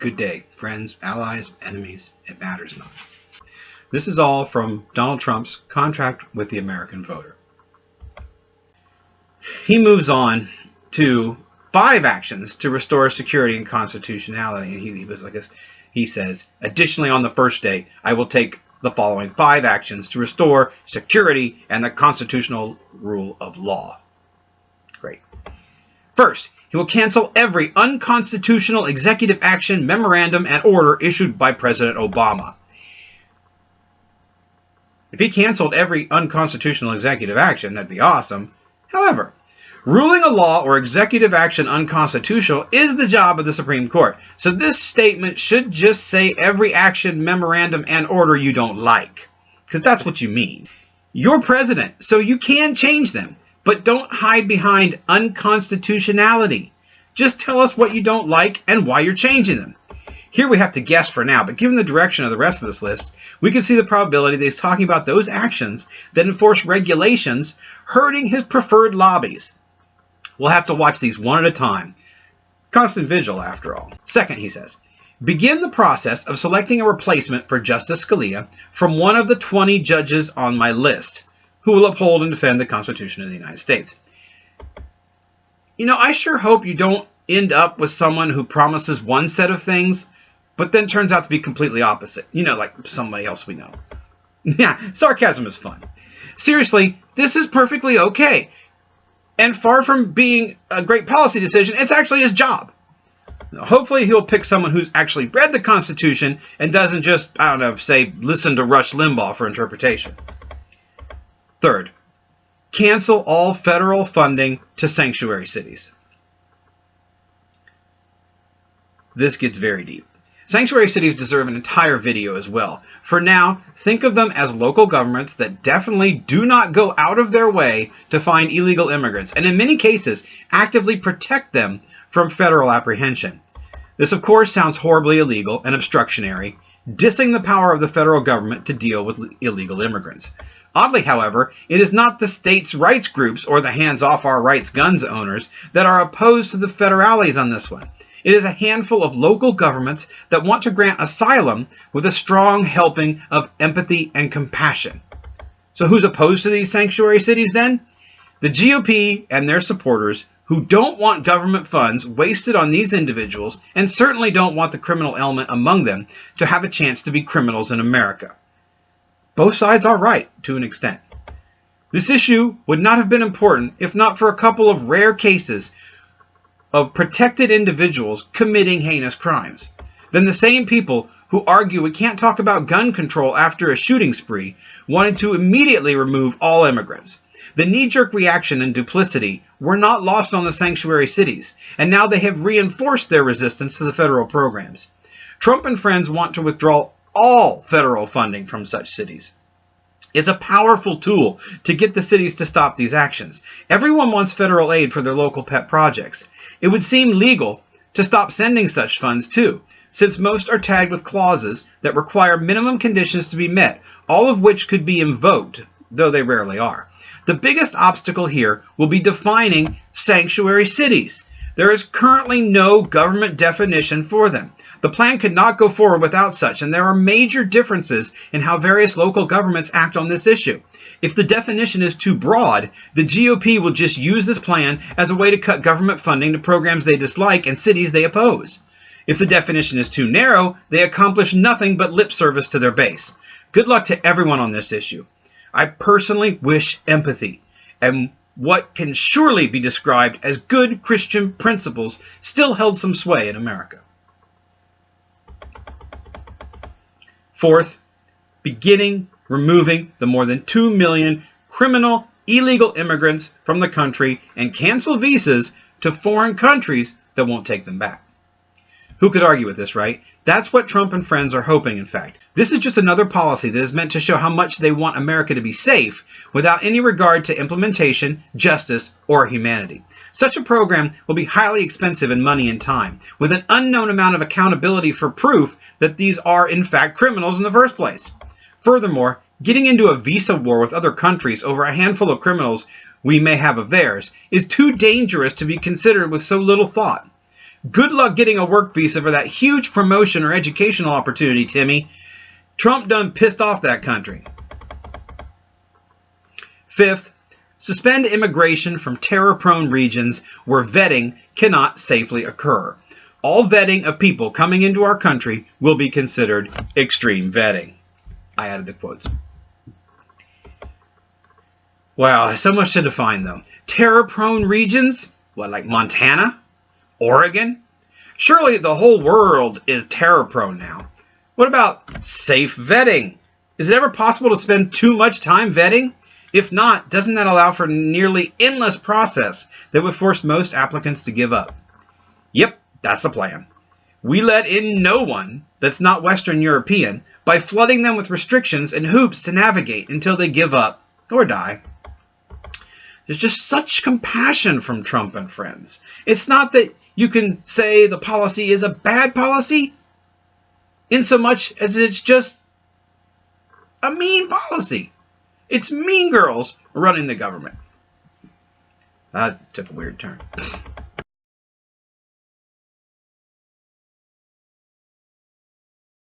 Good day, friends, allies, enemies, it matters not. This is all from Donald Trump's contract with the American voter. He moves on to 5 actions to restore security and constitutionality. And he says, additionally, on the first day, I will take the following 5 actions to restore security and the constitutional rule of law. Great. First, he will cancel every unconstitutional executive action, memorandum, and order issued by President Obama. If he canceled every unconstitutional executive action, that'd be awesome. However, ruling a law or executive action unconstitutional is the job of the Supreme Court. So this statement should just say every action, memorandum, and order you don't like. Because that's what you mean. You're president, so you can change them. But don't hide behind unconstitutionality. Just tell us what you don't like and why you're changing them. Here we have to guess for now, but given the direction of the rest of this list, we can see the probability that he's talking about those actions that enforce regulations hurting his preferred lobbies. We'll have to watch these one at a time. Constant vigil, after all. Second, he says, begin the process of selecting a replacement for Justice Scalia from one of the 20 judges on my list, who will uphold and defend the Constitution of the United States. You know, I sure hope you don't end up with someone who promises one set of things, but then turns out to be completely opposite. You know, like somebody else we know. Yeah, sarcasm is fun. Seriously, this is perfectly okay. And far from being a great policy decision, it's actually his job. Now, hopefully he'll pick someone who's actually read the Constitution and doesn't just, I don't know, say, listen to Rush Limbaugh for interpretation. Third, cancel all federal funding to sanctuary cities. This gets very deep. Sanctuary cities deserve an entire video as well. For now, think of them as local governments that definitely do not go out of their way to find illegal immigrants, and in many cases, actively protect them from federal apprehension. This, of course, sounds horribly illegal and obstructionary, dissing the power of the federal government to deal with illegal immigrants. Oddly, however, it is not the states' rights groups or the hands-off-our-rights guns owners that are opposed to the federales on this one. It is a handful of local governments that want to grant asylum with a strong helping of empathy and compassion. So who's opposed to these sanctuary cities then? The GOP and their supporters who don't want government funds wasted on these individuals and certainly don't want the criminal element among them to have a chance to be criminals in America. Both sides are right, to an extent. This issue would not have been important if not for a couple of rare cases of protected individuals committing heinous crimes. Then the same people who argue we can't talk about gun control after a shooting spree wanted to immediately remove all immigrants. The knee-jerk reaction and duplicity were not lost on the sanctuary cities, and now they have reinforced their resistance to the federal programs. Trump and friends want to withdraw all federal funding from such cities. It's a powerful tool to get the cities to stop these actions. Everyone wants federal aid for their local pet projects. It would seem legal to stop sending such funds too, since most are tagged with clauses that require minimum conditions to be met, all of which could be invoked, though they rarely are. The biggest obstacle here will be defining sanctuary cities. There is currently no government definition for them. The plan could not go forward without such, and there are major differences in how various local governments act on this issue. If the definition is too broad, the GOP will just use this plan as a way to cut government funding to programs they dislike and cities they oppose. If the definition is too narrow, they accomplish nothing but lip service to their base. Good luck to everyone on this issue. I personally wish empathy and what can surely be described as good Christian principles still held some sway in America. Fourth, removing the more than 2 million criminal illegal immigrants from the country and cancel visas to foreign countries that won't take them back. Who could argue with this, right? That's what Trump and friends are hoping, in fact. This is just another policy that is meant to show how much they want America to be safe without any regard to implementation, justice, or humanity. Such a program will be highly expensive in money and time, with an unknown amount of accountability for proof that these are, in fact, criminals in the first place. Furthermore, getting into a visa war with other countries over a handful of criminals we may have of theirs is too dangerous to be considered with so little thought. Good luck getting a work visa for that huge promotion or educational opportunity, Timmy. Trump done pissed off that country. Fifth, suspend immigration from terror-prone regions where vetting cannot safely occur. All vetting of people coming into our country will be considered extreme vetting. I added the quotes. Wow, so much to define, though. Terror-prone regions? What, like Montana? Oregon? Surely the whole world is terror-prone now. What about safe vetting? Is it ever possible to spend too much time vetting? If not, doesn't that allow for a nearly endless process that would force most applicants to give up? Yep, that's the plan. We let in no one that's not Western European by flooding them with restrictions and hoops to navigate until they give up or die. There's just such compassion from Trump and friends. It's not that you can say the policy is a bad policy, in so much as it's just a mean policy. It's mean girls running the government. That took a weird turn.